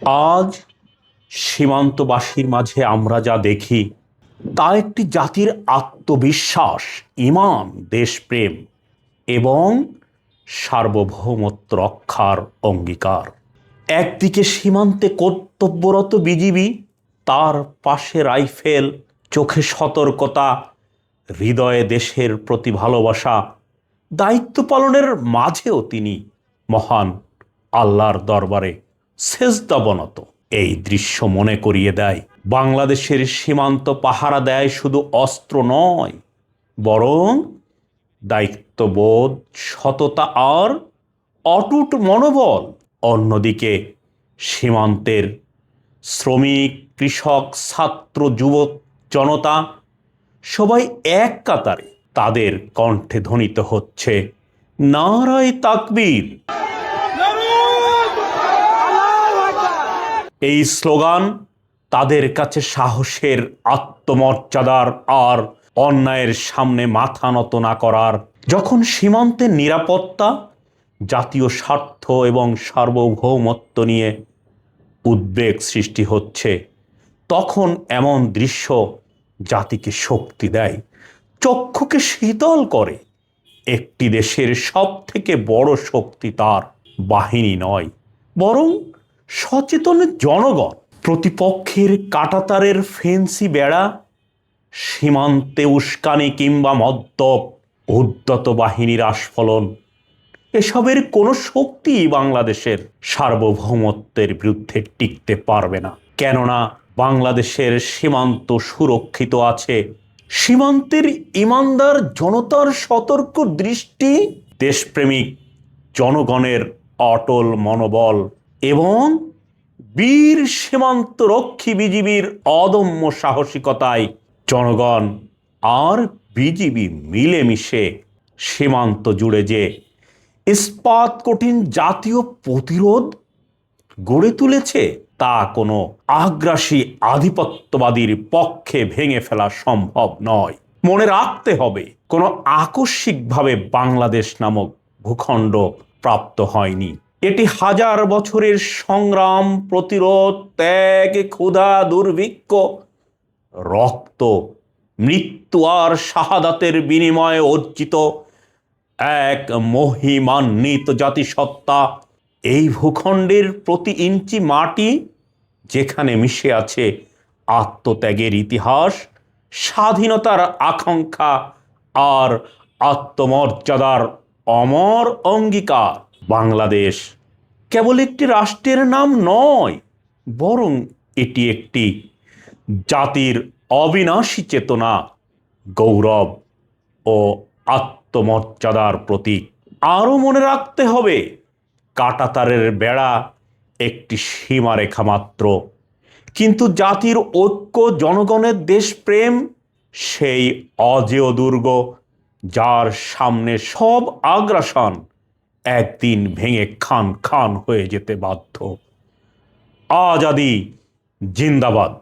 আজ সীমান্তবাসীর মাঝে আমরা যা দেখি তা একটি জাতির আত্মবিশ্বাস, ঈমান, দেশপ্রেম এবং সার্বভৌমত্ব রক্ষার অঙ্গীকার। একদিকে সীমান্তে কর্তব্যরত বিজিবি, তার পাশে রাইফেল, চোখে সতর্কতা, হৃদয়ে দেশের প্রতি ভালোবাসা। দায়িত্ব পালনের মাঝেও তিনি মহান আল্লাহর দরবারে সেজদাবনত। এই দৃশ্য মনে করিয়ে দেয় বাংলাদেশের সীমান্ত পাহারা দেয় শুধু অস্ত্র নয়, বরং দায়িত্ববোধ, সততা আর অটুট মনোবল। অন্যদিকে সীমান্তের শ্রমিক, কৃষক, ছাত্র, যুবক, জনতা সবাই এক কাতারে, তাদের কণ্ঠে ধ্বনিত হচ্ছে নারায়ে তাকবীর। এই স্লোগান তাদের কাছে সাহসের, আত্মমর্যাদার আর অন্যায়ের সামনে মাথা নত না করার। যখন সীমান্তের নিরাপত্তা, জাতীয় স্বার্থ এবং সার্বভৌমত্ব নিয়ে উদ্বেগ সৃষ্টি হচ্ছে, তখন এমন দৃশ্য জাতিকে শক্তি দেয়, চক্ষুকে শীতল করে। একটি দেশের সব থেকে বড় শক্তি তার বাহিনী নয়, বরং সচেতন জনগণ। প্রতিপক্ষের কাঁটাতারের ফেন্সি বেড়া, সীমান্তে উস্কানি কিংবা মদ্যপ উদ্ধত বাহিনীর আস্ফলন, এসবের কোনো শক্তি বাংলাদেশের সার্বভৌমত্বের বিরুদ্ধে টিকতে পারবে না। কেননা বাংলাদেশের সীমান্ত সুরক্ষিত আছে সীমান্তের ঈমানদার জনতার সতর্ক দৃষ্টি, দেশপ্রেমিক জনগণের অটল মনোবল এবং বীর সীমান্তরক্ষী বিজিবির অদম্য সাহসিকতায় জনগণ আর বিজিবি মিলেমিশে সীমান্ত জুড়ে যে ইস্পাত কঠিন জাতীয় প্রতিরোধ গড়ে তুলেছে, তা কোনো আগ্রাসী আধিপত্যবাদীর পক্ষে ভেঙে ফেলা সম্ভব নয়। মনে রাখতে হবে, কোনো আকস্মিকভাবে বাংলাদেশ নামক ভূখণ্ড প্রাপ্ত হয়নি। এটি হাজার বছরের সংগ্রাম, প্রতিরোধ, ত্যাগ, ক্ষুধা, দুর্ভিক্ষ, রক্ত, মৃত্যু আর শাহাদাতের বিনিময়ে অর্জিত এক মহিমান্বিত জাতিসত্তা। এই ভূখণ্ডের প্রতি ইঞ্চি মাটি, যেখানে মিশে আছে আত্মত্যাগের ইতিহাস, স্বাধীনতার আকাঙ্ক্ষা আর আত্মমর্যাদার অমর অঙ্গীকার। বাংলাদেশ কেবল একটি রাষ্ট্রের নাম নয়, বরং এটি একটি জাতির অবিনাশী চেতনা, গৌরব ও আত্মমর্যাদার প্রতীক। আরও মনে রাখতে হবে, কাঁটাতারের বেড়া একটি সীমারেখা মাত্র, কিন্তু জাতির ঐক্য, জনগণের দেশপ্রেম সেই অজেয় দুর্গ, যার সামনে সব আগ্রাসন একদিন ভেঙে খান খান হয়ে যেতে বাধ্য। আজাদি জিন্দাবাদ।